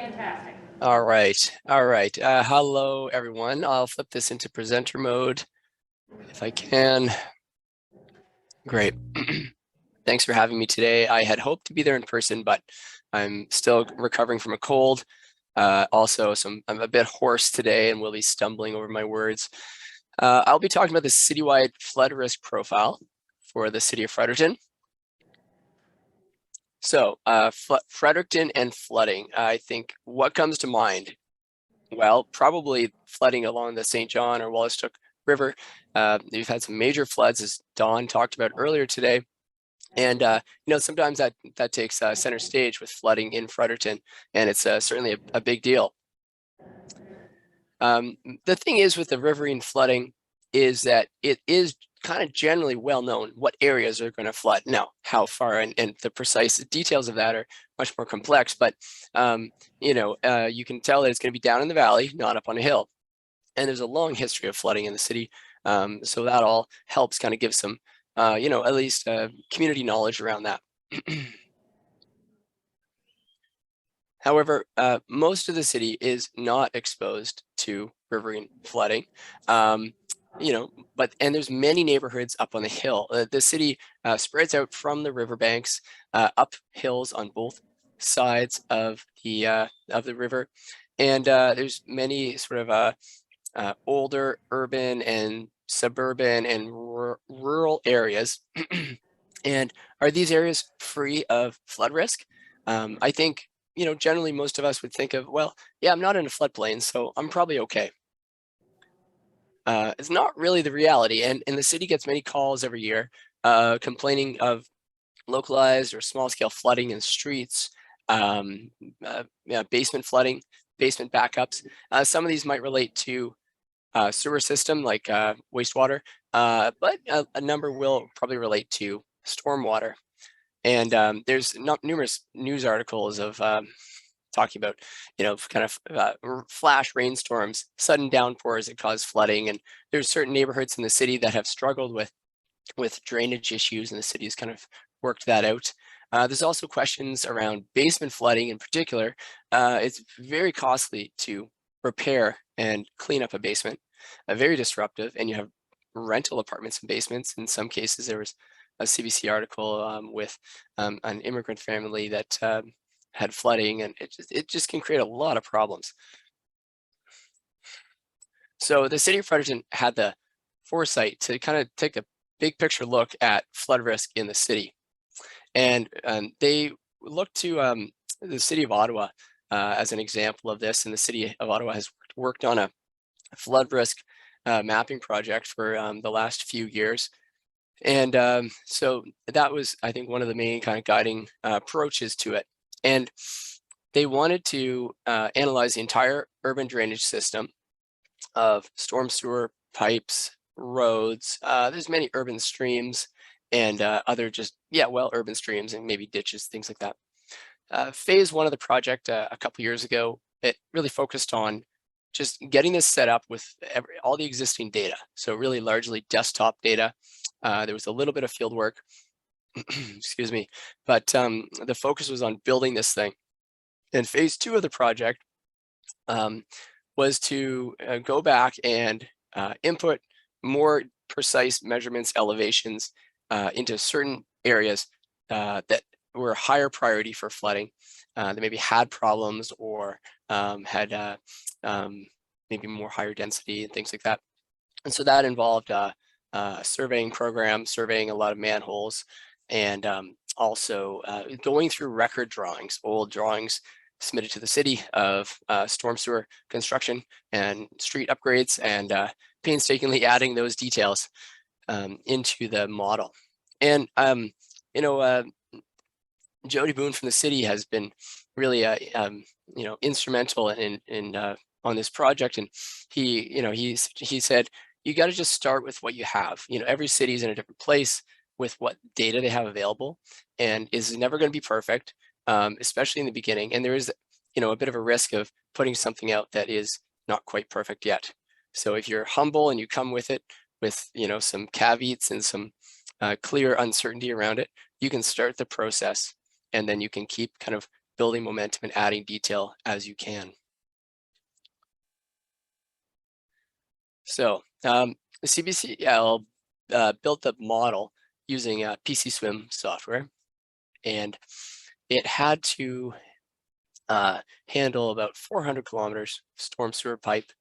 Fantastic. All right. Hello, everyone. I'll flip this into presenter mode if I can. Great. Thanks for having me today. I had hoped to be there in person, but I'm still recovering from a cold. Also, I'm a bit hoarse today and will be stumbling over my words. I'll be talking about the citywide flood risk profile for the City of Fredericton. So, Fredericton and flooding, I think what comes to mind? Well, probably flooding along the St. John or Wallastook River. We've had some major floods, as Don talked about earlier today. And, sometimes that takes center stage with flooding in Fredericton, and it's certainly a big deal. The thing is with the riverine flooding is that it is kind of generally well known what areas are going to flood. Now, how far and the precise details of that are much more complex, but you can tell that it's going to be down in the valley, not up on a hill. And there's a long history of flooding in the city, so that all helps kind of give some, at least community knowledge around that. However, most of the city is not exposed to riverine flooding. And there's many neighborhoods up on the hill. The city spreads out from the riverbanks up hills on both sides of the river, and there's many sort of older urban and suburban and rural areas. And are these areas free of flood risk? I think generally most of us would think of, well, yeah, I'm not in a floodplain, so I'm probably okay. It's not really the reality, and the city gets many calls every year complaining of localized or small-scale flooding in streets, basement flooding, basement backups. Some of these might relate to sewer system like wastewater, but a number will probably relate to stormwater. And there's numerous news articles of talking about, kind of flash rainstorms, sudden downpours that cause flooding. And there's certain neighborhoods in the city that have struggled with drainage issues, and the city has kind of worked that out. There's also questions around basement flooding in particular. It's very costly to repair and clean up a basement, very disruptive, and you have rental apartments in basements. In some cases, there was a CBC article with an immigrant family that had flooding, and it just can create a lot of problems. So the City of Fredericton had the foresight to kind of take a big picture look at flood risk in the city, and they looked to the City of Ottawa as an example of this. And the City of Ottawa has worked on a flood risk mapping project for the last few years. And so that was, I think, one of the main kind of guiding approaches to it. And they wanted to analyze the entire urban drainage system of storm sewer, pipes, roads. There's many urban streams and other urban streams and maybe ditches, things like that. Phase one of the project a couple years ago, it really focused on just getting this set up with all the existing data. So really largely desktop data. There was a little bit of field work, excuse me, but the focus was on building this thing. And phase two of the project was to go back and input more precise measurements, elevations into certain areas that were higher priority for flooding, that maybe had problems or had maybe more higher density and things like that. And so that involved a surveying program, surveying a lot of manholes, and also going through record drawings, old drawings submitted to the city of storm sewer construction and street upgrades, and painstakingly adding those details into the model. And Jody Boone from the city has been really instrumental in on this project, and he said, you got to just start with what you have. Every city is in a different place with what data they have available, and is never going to be perfect, especially in the beginning. And there is, a bit of a risk of putting something out that is not quite perfect yet. So if you're humble and you come with it with, some caveats and some clear uncertainty around it, you can start the process, and then you can keep kind of building momentum and adding detail as you can. So the CBCL built the model using PCSWMM software, and it had to handle about 400 kilometers storm sewer pipe,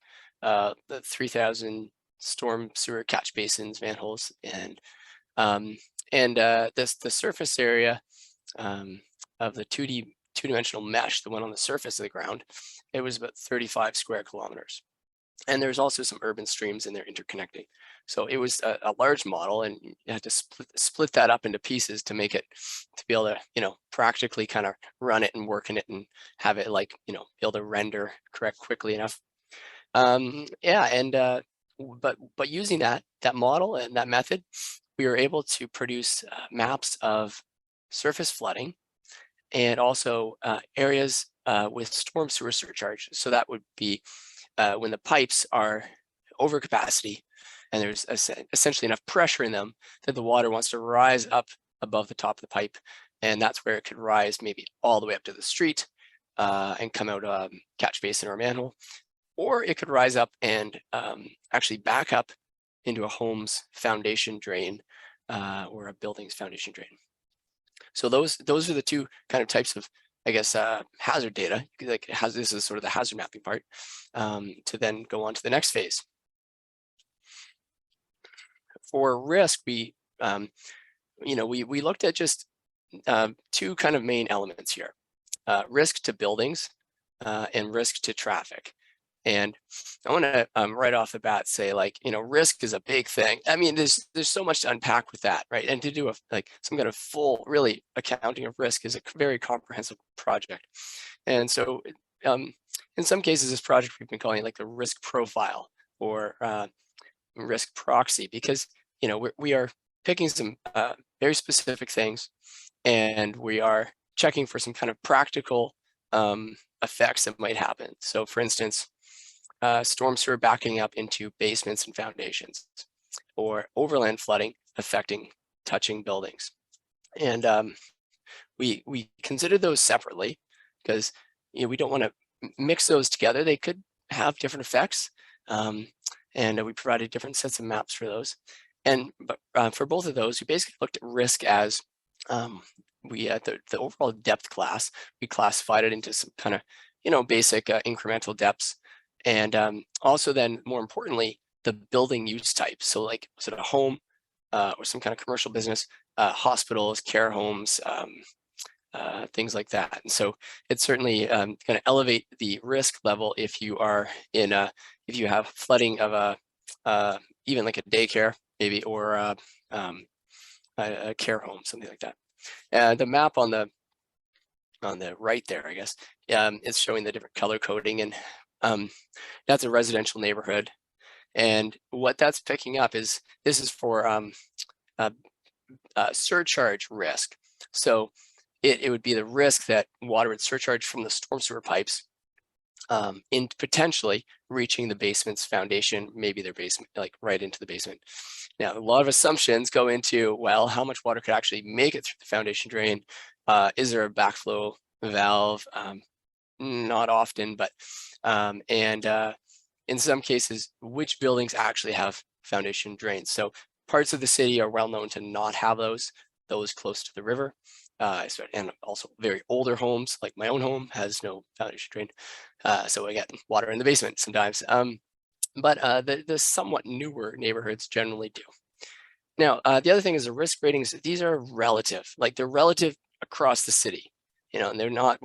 the 3,000 storm sewer catch basins, manholes, and the surface area of the two-dimensional mesh, the one on the surface of the ground, it was about 35 square kilometers. And there's also some urban streams in there interconnecting. So it was a large model, and you had to split that up into pieces to make it, to be able to, you know, practically kind of run it and work in it and have it, like, you know, be able to render correct quickly enough. Yeah, and but using that model and that method, we were able to produce maps of surface flooding and also areas with storm sewer surcharge. So that would be when the pipes are over capacity and there's essentially enough pressure in them that the water wants to rise up above the top of the pipe, and that's where it could rise maybe all the way up to the street and come out a catch basin or a manhole, or it could rise up and actually back up into a home's foundation drain or a building's foundation drain. So those are the two kind of types of, I guess, hazard data. Like this is sort of the hazard mapping part, to then go on to the next phase. For risk, we looked at just two kind of main elements here: risk to buildings and risk to traffic. And I want to right off the bat say, like, you know, risk is a big thing. I mean, there's so much to unpack with that, right? And to do some kind of full, really, accounting of risk is a very comprehensive project. And so, in some cases, this project we've been calling it like the risk profile or risk proxy, because, you know, we are picking some very specific things, and we are checking for some kind of practical effects that might happen. So, for instance, storm sewer backing up into basements and foundations, or overland flooding affecting touching buildings. And we consider those separately because, you know, we don't want to mix those together. They could have different effects, and we provided different sets of maps for those. And for both of those, we basically looked at risk as we had the overall depth class. We classified it into some kind of, you know, basic incremental depths. And also then, more importantly, the building use type. So like, was it a home or some kind of commercial business, hospitals, care homes, things like that. And so it's certainly going to elevate the risk level if you are in if you have flooding of even like a daycare maybe, or a care home, something like that. The map on the right there, I guess, it's showing the different color coding, and that's a residential neighborhood. And what that's picking up is, this is for surcharge risk. So it would be the risk that water would surcharge from the storm sewer pipes in potentially reaching the basement's foundation, maybe their basement, like right into the basement. Now, a lot of assumptions go into, well, how much water could actually make it through the foundation drain? Is there a backflow valve? Not often, but in some cases, which buildings actually have foundation drains? So parts of the city are well known to not have those close to the river, and also very older homes, like my own home has no foundation drain, so I get water in the basement sometimes. But the somewhat newer neighborhoods generally do. Now, the other thing is the risk ratings. These are relative, like they're relative across the city, you know, and they're not.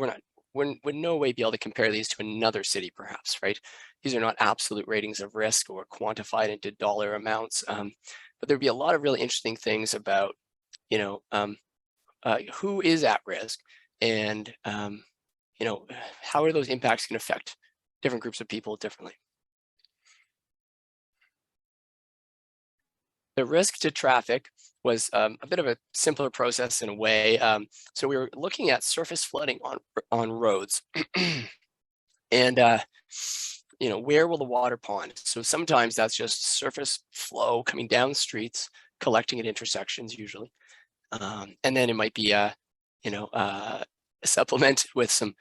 Would no way be able to compare these to another city, perhaps, right? These are not absolute ratings of risk or quantified into dollar amounts, but there'd be a lot of really interesting things about, you know, who is at risk, and you know, how are those impacts going to affect different groups of people differently. The risk to traffic was a bit of a simpler process in a way. So we were looking at surface flooding on roads, and you know, where will the water pond? So sometimes that's just surface flow coming down streets, collecting at intersections usually, and then it might be you know, supplemented with some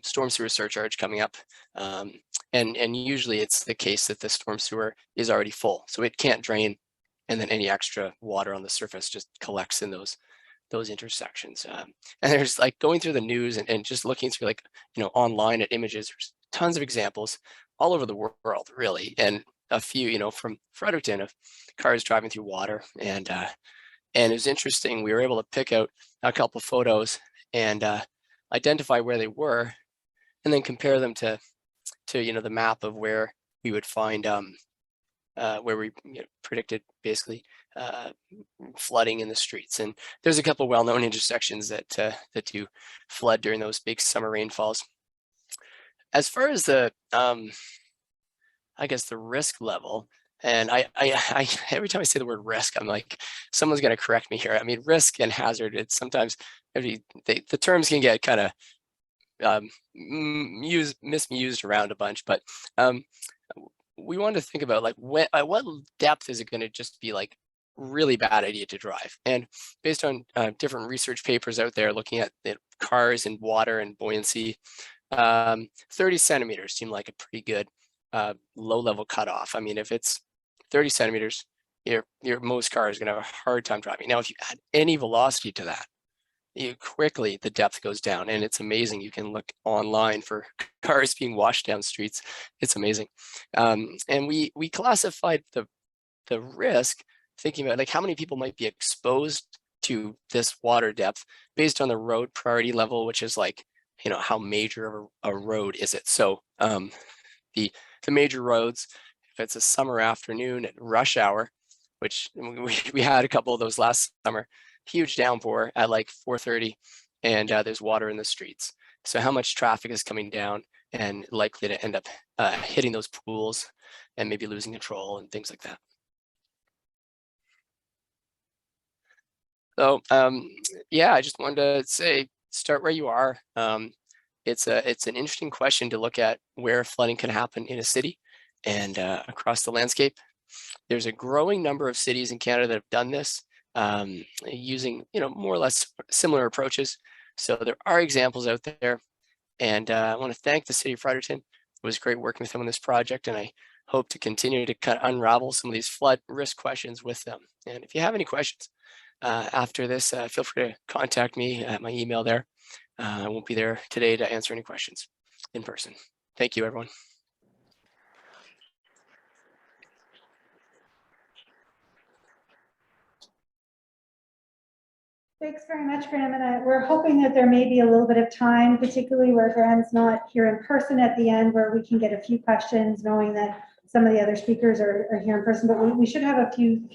storm sewer surcharge coming up. And usually it's the case that the storm sewer is already full, so it can't drain, and then any extra water on the surface just collects in those intersections. And there's like going through the news and just looking through, like, online at images, there's tons of examples all over the world, really. And a few, from Fredericton, of cars driving through water. And it was interesting. We were able to pick out a couple photos and identify where they were, and then compare them to the map of where we would find where we predicted basically flooding in the streets. And there's a couple well-known intersections that do flood during those big summer rainfalls. As far as the I guess the risk level, and I every time I say the word risk, I'm like, someone's going to correct me here. I mean, risk and hazard, it's sometimes the terms can get kind of misused around a bunch, but we want to think about, like, at what depth is it going to just be like really bad idea to drive. And based on different research papers out there looking at cars and water and buoyancy, 30 centimeters seem like a pretty good low level cutoff. I mean, if it's 30 centimeters, most cars are going to have a hard time driving. Now, if you add any velocity to that, quickly the depth goes down, and it's amazing. You can look online for cars being washed down streets. It's amazing. And we classified the risk, thinking about, like, how many people might be exposed to this water depth based on the road priority level, which is like, how major of a road is it. So the major roads, if it's a summer afternoon at rush hour, which we had a couple of those last summer, huge downpour at like 4:30, and there's water in the streets. So how much traffic is coming down and likely to end up hitting those pools and maybe losing control and things like that. So yeah, I just wanted to say, start where you are. It's an interesting question to look at where flooding can happen in a city and across the landscape. There's a growing number of cities in Canada that have done this, using more or less similar approaches. So there are examples out there, and I want to thank the City of Fredericton. It was great working with them on this project, and I hope to continue to kind of unravel some of these flood risk questions with them. And if you have any questions after this, feel free to contact me at my email there. I won't be there today to answer any questions in person. Thank you, everyone. Thanks very much, Graham. And we're hoping that there may be a little bit of time, particularly where Graham's not here in person at the end, where we can get a few questions, knowing that some of the other speakers are here in person. But we should have a few